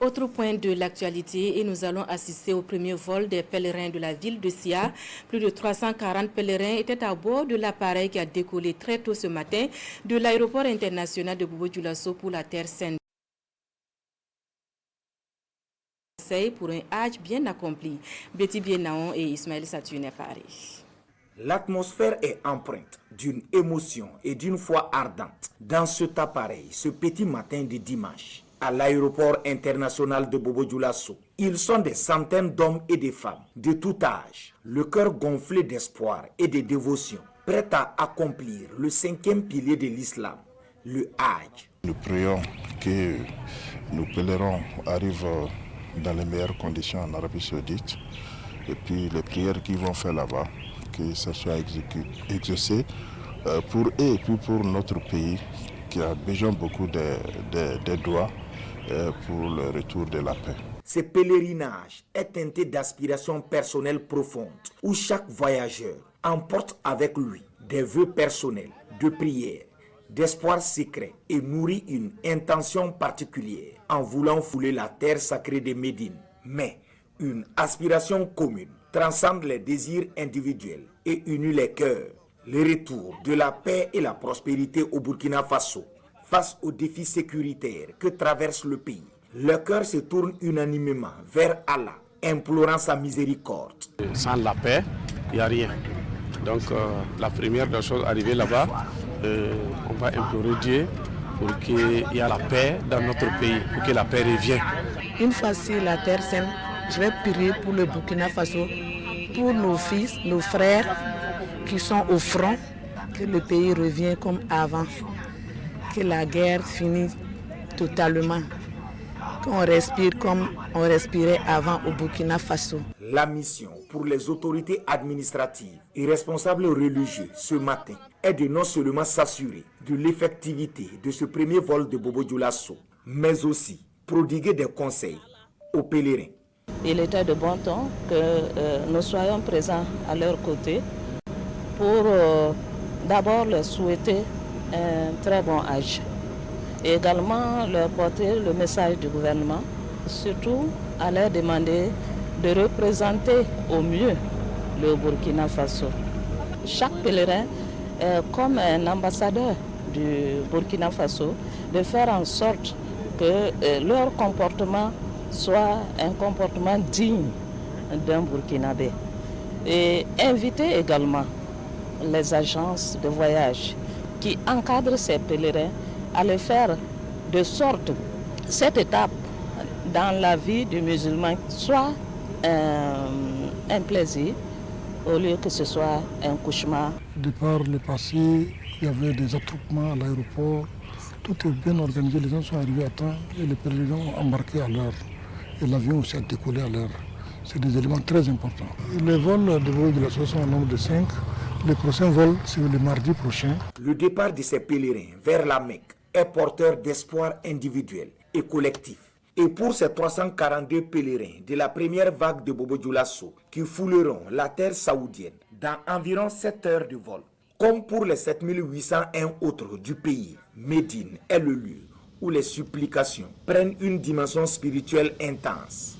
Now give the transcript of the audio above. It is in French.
Autre point de l'actualité, et nous allons assister au premier vol des pèlerins de la ville de Sia. Plus de 340 pèlerins étaient à bord de l'appareil qui a décollé très tôt ce matin de l'aéroport international de Bobo-Dioulasso pour la Terre Sainte. Pour un Hadj bien accompli. Betty Bienaon et Ismaël Satune Paris. L'atmosphère est empreinte d'une émotion et d'une foi ardente dans cet appareil, ce petit matin de dimanche, à l'aéroport international de Bobo-Dioulasso. Ils sont des centaines d'hommes et de femmes de tout âge, le cœur gonflé d'espoir et de dévotion, prêts à accomplir le 5e pilier de l'islam, le Hadj. Nous prions que nos pèlerins arrivent dans les meilleures conditions en Arabie Saoudite. Et puis les prières qu'ils vont faire là-bas, que ça soit exaucé pour eux et puis pour notre pays qui a besoin beaucoup de doigts pour le retour de la paix. Ce pèlerinage est teinté d'aspirations personnelles profondes où chaque voyageur emporte avec lui des vœux personnels, de prières, d'espoir secret et nourrit une intention particulière en voulant fouler la terre sacrée de Médine. Mais une aspiration commune transcende les désirs individuels et unit les cœurs. Le retour de la paix et la prospérité au Burkina Faso face aux défis sécuritaires que traverse le pays. Le cœur se tourne unanimement vers Allah, implorant sa miséricorde. Sans la paix, il n'y a rien. Donc la première des choses, arriver là-bas, on va implorer Dieu pour qu'il y ait la paix dans notre pays, pour que la paix revienne. Une fois sur la terre sainte, je vais prier pour le Burkina Faso, pour nos fils, nos frères qui sont au front, que le pays revienne comme avant, que la guerre finisse totalement, qu'on respire comme on respirait avant au Burkina Faso. La mission pour les autorités administratives et responsables religieux ce matin est de non seulement s'assurer de l'effectivité de ce premier vol de Bobo-Dioulasso, mais aussi prodiguer des conseils aux pèlerins. Il était de bon ton que nous soyons présents à leur côté pour d'abord leur souhaiter un très bon âge et également leur porter le message du gouvernement, surtout à leur demander de représenter au mieux le Burkina Faso. Chaque pèlerin est comme un ambassadeur du Burkina Faso, de faire en sorte que leur comportement soit un comportement digne d'un Burkinabé. Et inviter également les agences de voyage qui encadrent ces pèlerins à le faire de sorte que cette étape dans la vie du musulman soit un plaisir au lieu que ce soit un cauchemar. De par le passé, il y avait des attroupements à l'aéroport. Tout est bien organisé, les gens sont arrivés à temps et les pèlerins ont embarqué à l'heure. Et l'avion aussi a décollé à l'heure. C'est des éléments très importants. Les vols de Bobo-Dioulasso sont au nombre de 5. Le prochain vol, c'est le mardi prochain. Le départ de ces pèlerins vers la Mecque est porteur d'espoir individuel et collectif. Et pour ces 342 pèlerins de la première vague de Bobo-Dioulasso qui fouleront la terre saoudienne dans environ 7 heures de vol, comme pour les 7801 autres du pays, Médine est le lieu où les supplications prennent une dimension spirituelle intense.